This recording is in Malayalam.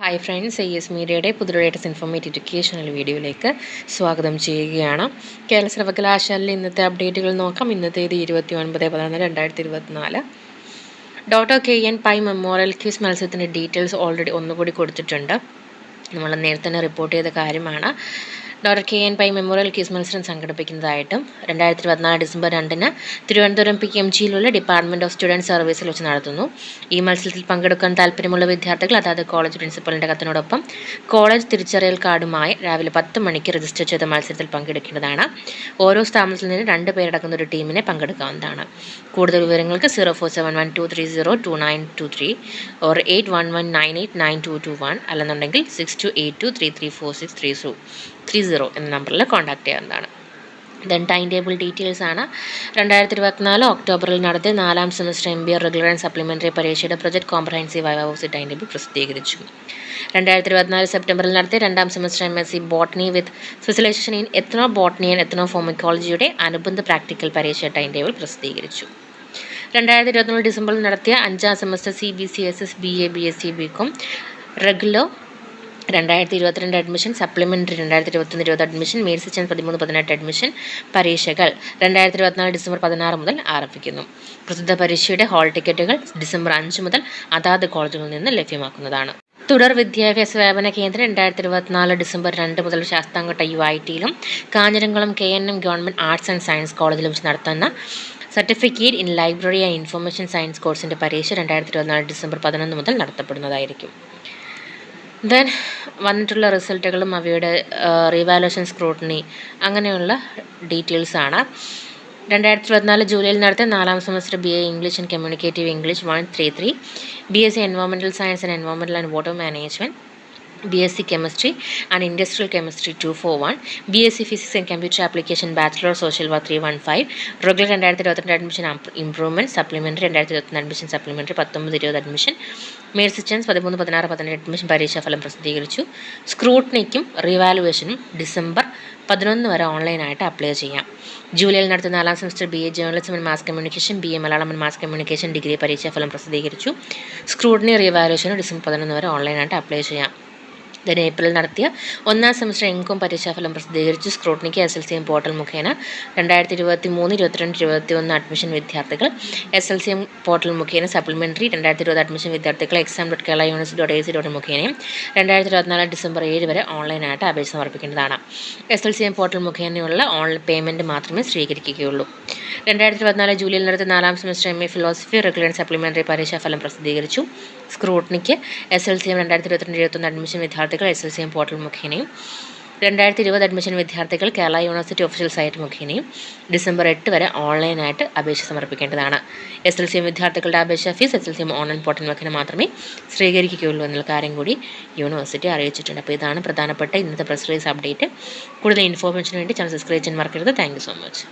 ഹായ് ഫ്രണ്ട്സ്, എസ് മീഡിയയുടെ പുതിയ ലേറ്റസ്റ്റ് ഇൻഫോർമേറ്റീവ് എഡ്യൂക്കേഷണൽ വീഡിയോയിലേക്ക് സ്വാഗതം ചെയ്യുകയാണ്. കേരള സർവകലാശാലയിലെ ഇന്നത്തെ അപ്ഡേറ്റുകൾ നോക്കാം. ഇന്നത്തെ 29/11/2024. Doctor KN Pai memorial quiz മത്സരത്തിൻ്റെ ഡീറ്റെയിൽസ് ഓൾറെഡി ഒന്നുകൂടി കൊടുത്തിട്ടുണ്ട്. നമ്മൾ നേരത്തെ തന്നെ റിപ്പോർട്ട് ചെയ്ത കാര്യമാണ്. Doctor KN Pai memorial quiz മത്സരം സംഘടിപ്പിക്കുന്നതായിട്ടും 2024 ഡിസംബർ 2 തിരുവനന്തപുരം PMGയിലുള്ള ഡിപ്പാർട്ട്മെൻറ്റ് ഓഫ് സ്റ്റുഡൻറ് സർവീസിൽ വെച്ച് നടത്തുന്നു. ഈ മത്സരത്തിൽ പങ്കെടുക്കാൻ താല്പര്യമുള്ള വിദ്യാർത്ഥികൾ അതാത് കോളേജ് പ്രിൻസിപ്പലിൻ്റെ കത്തിനോടൊപ്പം കോളേജ് തിരിച്ചറിയൽ കാർഡുമായി രാവിലെ 10 മണിക്ക് രജിസ്റ്റർ ചെയ്ത മത്സരത്തിൽ പങ്കെടുക്കേണ്ടതാണ്. ഓരോ സ്ഥാപനത്തിൽ നിന്ന് 2 പേരടങ്ങുന്ന ഒരു ടീമിനെ പങ്കെടുക്കാവുന്നതാണ്. കൂടുതൽ വിവരങ്ങൾക്ക് 047112302923 or 8119892221 അല്ലെന്നുണ്ടെങ്കിൽ 6282334630 എന്ന നമ്പറിൽ കോൺടാക്ട് ചെയ്യാവുന്നതാണ്. ദെൻ ടൈം ടേബിൾ ഡീറ്റെയിൽസ് ആണ്. 2024 ഒക്ടോബറിൽ നടത്തിയ 4ാം semester MBA regular and supplementary പരീക്ഷയുടെ project comprehensive viva voce time table പ്രസിദ്ധീകരിച്ചു. 2024 സെപ്റ്റംബറിൽ നടത്തിയ 2ാം semester MSc botany with specialisation in ethno botany and ethno ഫോമിക്കോളജിയുടെ അനുബന്ധ പ്രാക്ടിക്കൽ പരീക്ഷ ടൈം ടേബിൾ പ്രസിദ്ധീകരിച്ചു. 2024 ഡിസംബറിൽ നടത്തിയ 5ാം semester CBCSS BA BSc BCom regular 2022 admission, supplementary 2021-20 admission, main section 13-18 admission പരീക്ഷകൾ 2024 ഡിസംബർ 16 മുതൽ ആരംഭിക്കുന്നു. പ്രസിദ്ധ പരീക്ഷയുടെ ഹാൾ ടിക്കറ്റുകൾ ഡിസംബർ 5 മുതൽ അതാത് കോളേജുകളിൽ നിന്ന് ലഭ്യമാക്കുന്നതാണ്. തുടർ വിദ്യാഭ്യാസ വ്യാപന കേന്ദ്രം 2024 ഡിസംബർ 2 മുതൽ ശാസ്താംകോട്ട UITയിലും Kanjiramkulam KNM government arts and science കോളേജിലും വെച്ച് നടത്തുന്ന certificate in library and information science കോഴ്സിൻ്റെ പരീക്ഷ 2024 ഡിസംബർ 11 മുതൽ നടത്തപ്പെടുന്നതായിരിക്കും. ദെൻ വന്നിട്ടുള്ള റിസൾട്ടുകളും അവയുടെ റീവാലുവേഷൻ സ്ക്രൂട്ടണി അങ്ങനെയുള്ള ഡീറ്റെയിൽസാണ്. 2024 ജൂലൈയിൽ നടത്തിയ 4ാം semester BA English and communicative English 133, BSc environmental science and environmental and water management, BSc chemistry and industrial chemistry 241, BSc physics and computer application bachelor social work 315, regular 2022 admission improvement, supplementary 2021 admission supplementary 19-20 admission, main sections 13-16-18 admission പരീക്ഷാഫലം പ്രസിദ്ധീകരിച്ചു. സ്ക്രൂട്ടണിക്കും റിവാലുവേഷനും ഡിസംബർ 11 വരെ ഓൺലൈനായിട്ട് അപ്ലൈ ചെയ്യാം. ജൂലൈയിൽ നടത്തിയ 4ാം semester BA journalism and mass communication, BA Malayalam and mass communication degree പരീക്ഷാഫലം പ്രസിദ്ധീകരിച്ചു. സ്ക്രൂട്ടണി റിവാലുവേഷനും ഡിസംബർ 11 വരെ ഓൺലൈനായിട്ട് അപ്ലൈ ചെയ്യാം. ദെൻ ഏപ്രിൽ നടത്തിയ 1ാം സെമസ്റ്റർ എംകോം പരീക്ഷാഫലം പ്രസിദ്ധീകരിച്ചു. സ്ക്രൂട്ടണിക്ക് SLCM പോർട്ടൽ മുഖേന 2023, 22, 21 അഡ്മിഷൻ വിദ്യാർത്ഥികൾ, SLCM പോർട്ടൽ മുഖേന സപ്ലിമെൻ്ററി 2020 അഡ്മിഷൻ വിദ്യാർത്ഥികൾ exam.keralauniversity.ac.in മുഖേനയും 2024 ഡിസംബർ 7 വരെ ഓൺലൈനായിട്ട് അപേക്ഷ സമർപ്പിക്കേണ്ടതാണ്. SLCM പോർട്ടൽ മുഖേനയുള്ള ഓൺലൈൻ പേയ്മെൻറ്റ് മാത്രമേ സ്വീകരിക്കുകയുള്ളൂ. 2024 ജൂലൈയിൽ നടത്തിയ 4ാം semester MA philosophy regular and supplementary പരീക്ഷാഫലം പ്രസിദ്ധീകരിച്ചു. സ്ക്രൂട്ടണിക്ക് SLCM 2022-2021 അഡ്മിഷൻ വിദ്യാർത്ഥികൾ SLCM പോർട്ടൽ മുഖേനയും 2020 അഡ്മിഷൻ വിദ്യാർത്ഥികൾ കേരള യൂണിവേഴ്സിറ്റി ഒഫീഷ്യൽ സൈറ്റ് മുഖേനയും ഡിസംബർ 8 വരെ ഓൺലൈനായിട്ട് അപേക്ഷ സമർപ്പിക്കേണ്ടതാണ്. SLCM വിദ്യാർത്ഥികളുടെ അപേക്ഷ ഫീസ് SLCM ഓൺലൈൻ പോർട്ടൽ മുഖേന മാത്രമേ സ്വീകരിക്കുകയുള്ളൂ എന്നുള്ള കാര്യം കൂടി യൂണിവേഴ്സിറ്റി അറിയിച്ചിട്ടുണ്ട്. അപ്പോൾ ഇതാണ് പ്രധാനപ്പെട്ട ഇന്നത്തെ പ്രസ് റിലീസ് അപ്ഡേറ്റ്. കൂടുതൽ ഇൻഫോർമേഷന് വേണ്ടി ചാനൽ സബ്സ്ക്രൈബ് ചെയ്യാൻ മറക്കരുത്. Thank you so much.